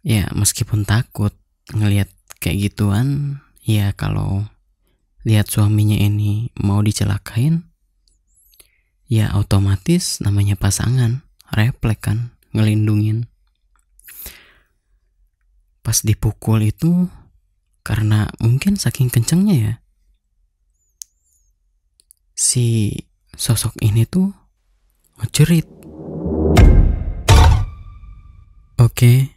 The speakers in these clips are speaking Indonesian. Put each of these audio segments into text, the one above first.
Ya meskipun takut ngelihat kayak gituan, ya kalau lihat suaminya ini mau dicelakain, ya otomatis namanya pasangan, refleks kan, ngelindungin. Pas dipukul itu karena mungkin saking kencengnya ya, si sosok ini tuh ngejerit. Oke,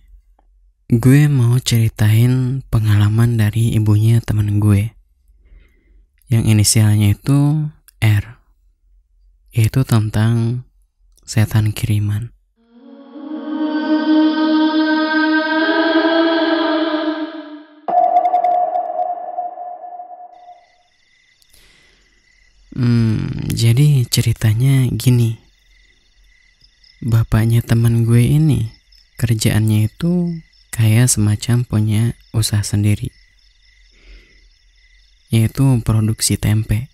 gue mau ceritain pengalaman dari ibunya temen gue yang inisialnya itu R, yaitu tentang setan kiriman. Jadi ceritanya gini. Bapaknya teman gue ini kerjaannya itu kayak semacam punya usaha sendiri, yaitu produksi tempe.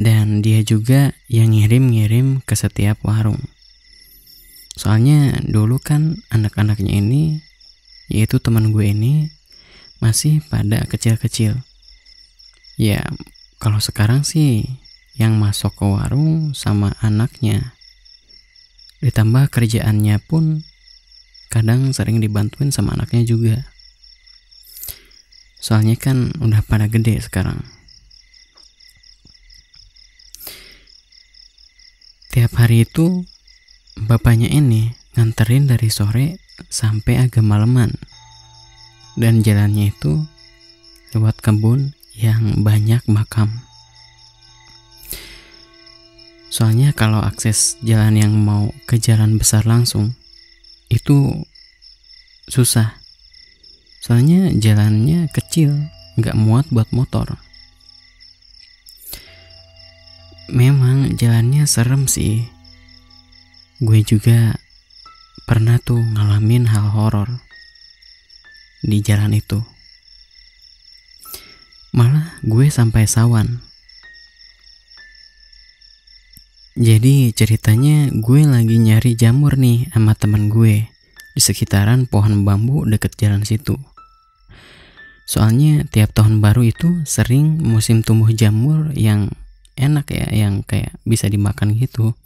Dan dia juga yang ngirim-ngirim ke setiap warung. Soalnya dulu kan anak-anaknya ini, yaitu teman gue ini, masih pada kecil-kecil. Ya kalau sekarang sih yang masuk ke warung sama anaknya. Ditambah kerjaannya pun kadang sering dibantuin sama anaknya juga. Soalnya kan udah pada gede sekarang. Tiap hari itu bapaknya ini nganterin dari sore sampai agak maleman. Dan jalannya itu lewat kebun yang banyak makam. Soalnya kalau akses jalan yang mau ke jalan besar langsung itu susah. Soalnya jalannya kecil, gak muat buat motor. Memang jalannya serem sih. Gue juga pernah tuh ngalamin hal horor di jalan itu. Malah gue sampai sawan. Jadi ceritanya gue lagi nyari jamur nih sama temen gue di sekitaran pohon bambu deket jalan situ. Soalnya tiap tahun baru itu sering musim tumbuh jamur yang enak ya, yang kayak bisa dimakan gitu.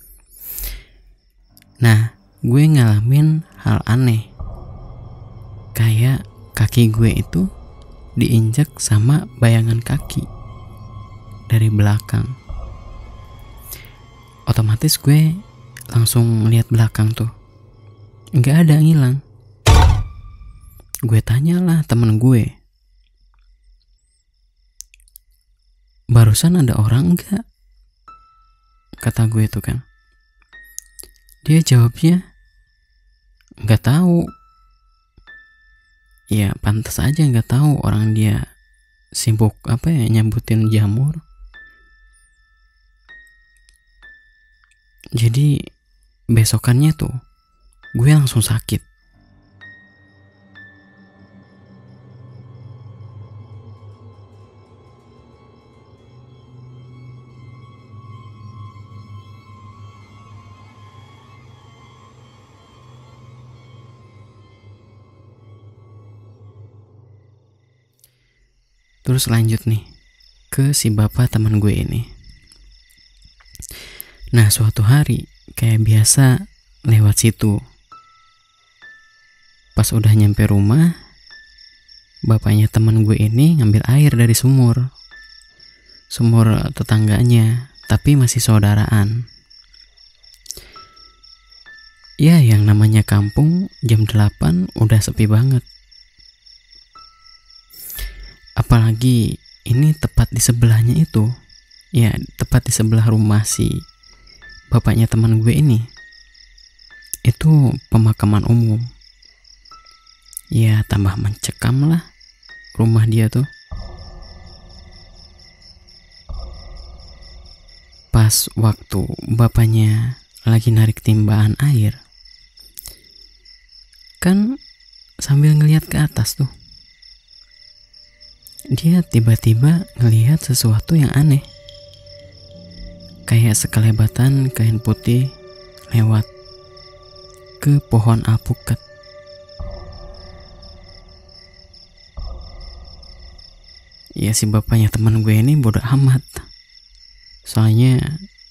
Nah, gue ngalamin hal aneh. Kayak kaki gue itu diinjak sama bayangan kaki dari belakang. Otomatis gue langsung lihat belakang tuh, nggak ada yang hilang. Gue tanyalah temen gue, barusan ada orang nggak? Kata gue tuh kan. Dia jawabnya nggak tahu. Ya pantas aja nggak tahu, orang dia sibuk nyambutin jamur. Jadi besokannya tuh gue langsung sakit. Terus lanjut nih ke si bapak teman gue ini. Nah suatu hari kayak biasa lewat situ. Pas udah nyampe rumah, bapaknya teman gue ini ngambil air dari sumur tetangganya, tapi masih saudaraan. Ya yang namanya kampung jam 8 udah sepi banget. Apalagi ini tepat di sebelahnya itu, ya tepat di sebelah rumah si bapaknya teman gue ini, itu pemakaman umum. Ya tambah mencekam lah rumah dia tuh. Pas waktu bapaknya lagi narik timbaan air, kan sambil ngelihat ke atas tuh, dia tiba-tiba ngelihat sesuatu yang aneh. Kayak sekelebatan kain putih lewat ke pohon alpukat. ya si bapaknya teman gue ini bodoh amat. Soalnya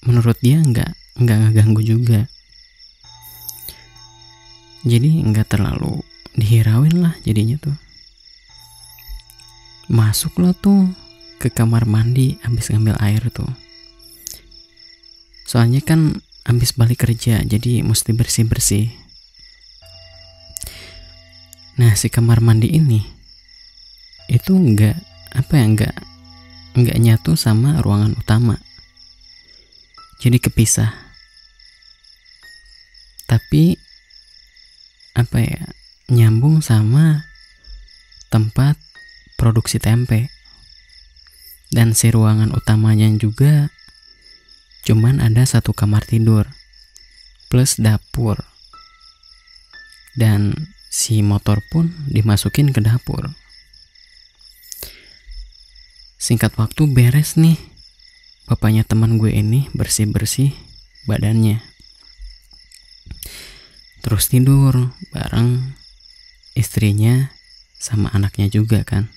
menurut dia nggak ngeganggu juga. Jadi nggak terlalu dihirauin lah jadinya tuh. Masuklah tuh ke kamar mandi habis ngambil air tuh. Soalnya kan habis balik kerja, jadi mesti bersih-bersih. Nah, si kamar mandi ini itu nggak nyatu sama ruangan utama. Jadi kepisah. Tapi nyambung sama tempat produksi tempe. Dan si ruangan utamanya juga cuman ada satu kamar tidur plus dapur. Dan si motor pun dimasukin ke dapur. Singkat waktu beres nih, bapaknya teman gue ini bersih-bersih badannya. Terus tidur bareng istrinya sama anaknya juga kan.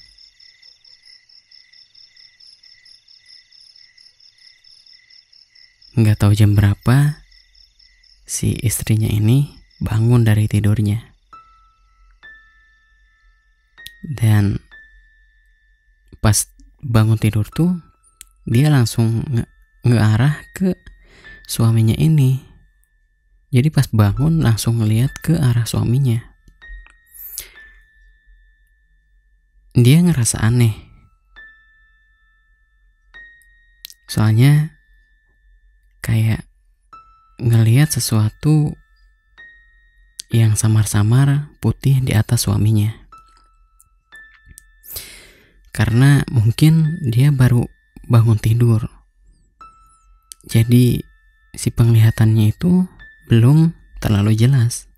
Nggak tahu jam berapa si istrinya ini bangun dari tidurnya. Dan pas bangun tidur tuh dia langsung ngearah ke suaminya ini. Jadi pas bangun langsung ngeliat ke arah suaminya. Dia ngerasa aneh. Soalnya kayak ngeliat sesuatu yang samar-samar putih di atas suaminya. Karena mungkin dia baru bangun tidur. Jadi si penglihatannya itu belum terlalu jelas.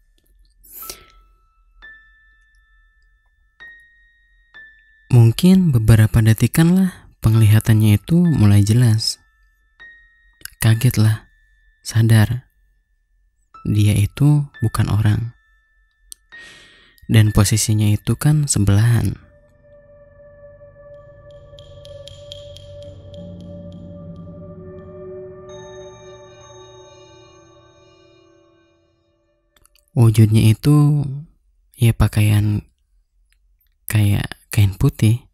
Mungkin beberapa detikan lah penglihatannya itu mulai jelas. Kaget lah, sadar dia itu bukan orang. Dan posisinya itu kan sebelahan. Wujudnya itu ya pakaian kayak kain putih.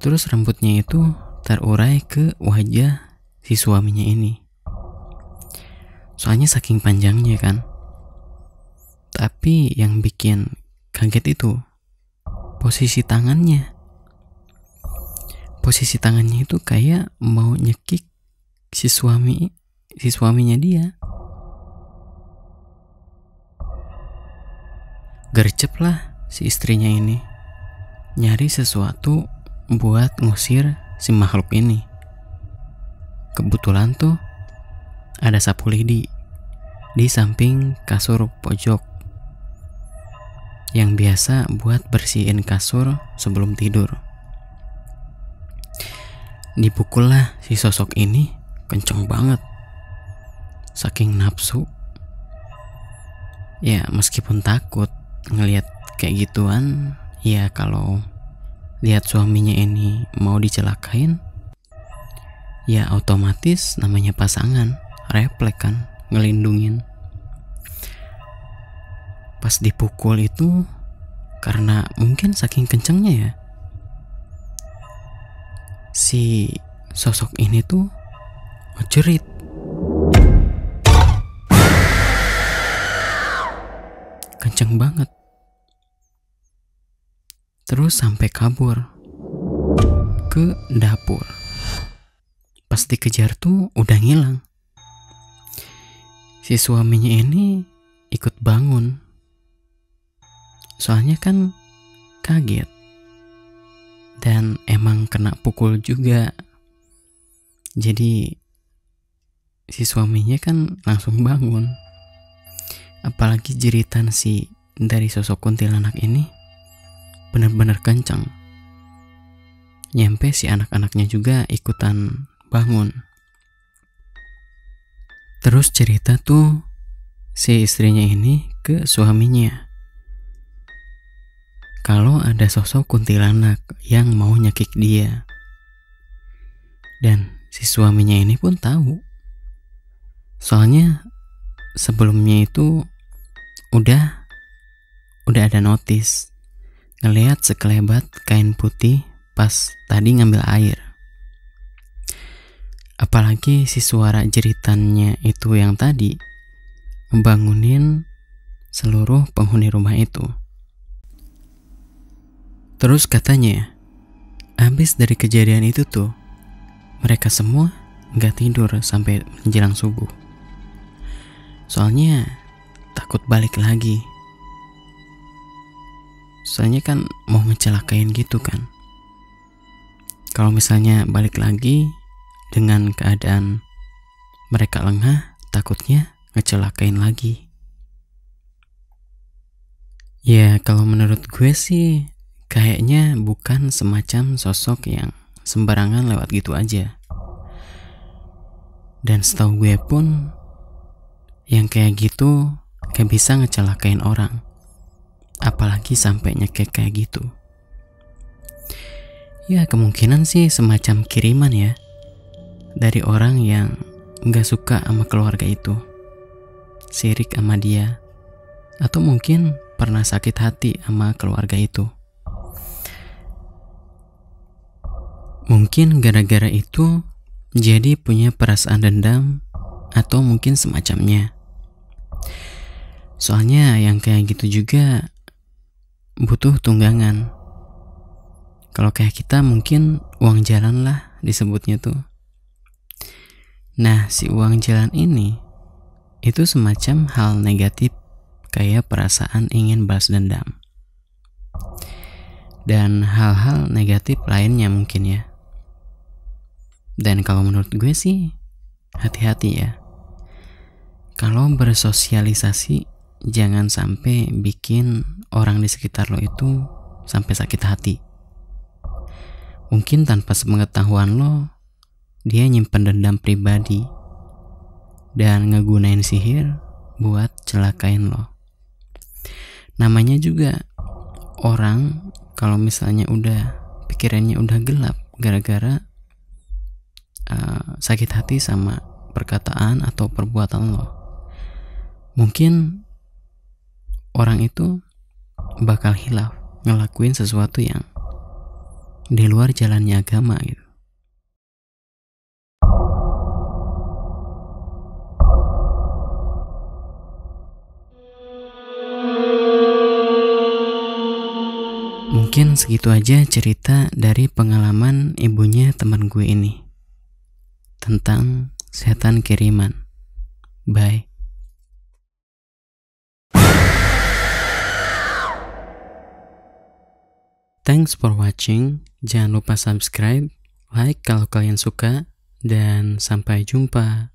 Terus rambutnya itu terurai ke wajah si suaminya ini. Soalnya saking panjangnya kan. Tapi yang bikin kaget itu posisi tangannya. Posisi tangannya itu kayak mau nyekik si suaminya dia. Gercep lah si istrinya ini nyari sesuatu buat ngusir si makhluk ini. Kebetulan tuh ada sapu lidi di samping kasur pojok yang biasa buat bersihin kasur sebelum tidur. Dipukul lah si sosok ini kenceng banget. Saking nafsu. Ya meskipun takut ngelihat kayak gituan, ya kalau lihat suaminya ini mau dicelakain, ya otomatis namanya pasangan, refleks kan, ngelindungin. Pas dipukul itu, karena mungkin saking kencengnya ya, si sosok ini tuh ngejerit. Kenceng banget. Terus sampai kabur ke dapur. Pas dikejar tuh udah ngilang. Si suaminya ini ikut bangun. Soalnya kan kaget. Dan emang kena pukul juga. Jadi si suaminya kan langsung bangun. Apalagi jeritan dari sosok kuntilanak ini benar-benar kencang. Nyampe si anak-anaknya juga ikutan bangun. Terus cerita tuh si istrinya ini ke suaminya. kalau ada sosok kuntilanak yang mau nyekik dia. Dan si suaminya ini pun tahu. Soalnya sebelumnya itu udah ada notis ngelihat sekelebat kain putih pas tadi ngambil air. Apalagi si suara jeritannya itu yang tadi membangunin seluruh penghuni rumah itu. Terus katanya, habis dari kejadian itu tuh, mereka semua gak tidur sampai menjelang subuh. Soalnya takut balik lagi. Soalnya kan mau ngecelakain gitu kan. Kalau misalnya balik lagi dengan keadaan mereka lengah, takutnya ngecelakain lagi. Ya kalau menurut gue sih kayaknya bukan semacam sosok yang sembarangan lewat gitu aja. Dan setahu gue pun yang kayak gitu gak bisa ngecelakain orang, apalagi sampai nyekek kayak gitu. Ya kemungkinan sih semacam kiriman ya, dari orang yang gak suka sama keluarga itu, sirik sama dia, atau mungkin pernah sakit hati sama keluarga itu. Mungkin gara-gara itu jadi punya perasaan dendam atau mungkin semacamnya. Soalnya yang kayak gitu juga butuh tunggangan. Kalau kayak kita mungkin uang jalan lah disebutnya tuh. Nah si uang jalan ini itu semacam hal negatif, kayak perasaan ingin balas dendam dan hal-hal negatif lainnya mungkin ya. Dan kalau menurut gue sih hati-hati ya. Kalau bersosialisasi jangan sampai bikin orang di sekitar lo itu sampai sakit hati. Mungkin tanpa sepengetahuan lo, dia nyimpen dendam pribadi dan ngegunain sihir buat celakain lo. Namanya juga orang kalau misalnya udah pikirannya udah gelap gara-gara sakit hati sama perkataan atau perbuatan lo, mungkin orang itu bakal hilaf ngelakuin sesuatu yang di luar jalannya agama gitu. Mungkin segitu aja cerita dari pengalaman ibunya teman gue ini tentang setan kiriman. Bye. Thanks for watching. Jangan lupa subscribe, like kalau kalian suka, dan sampai jumpa.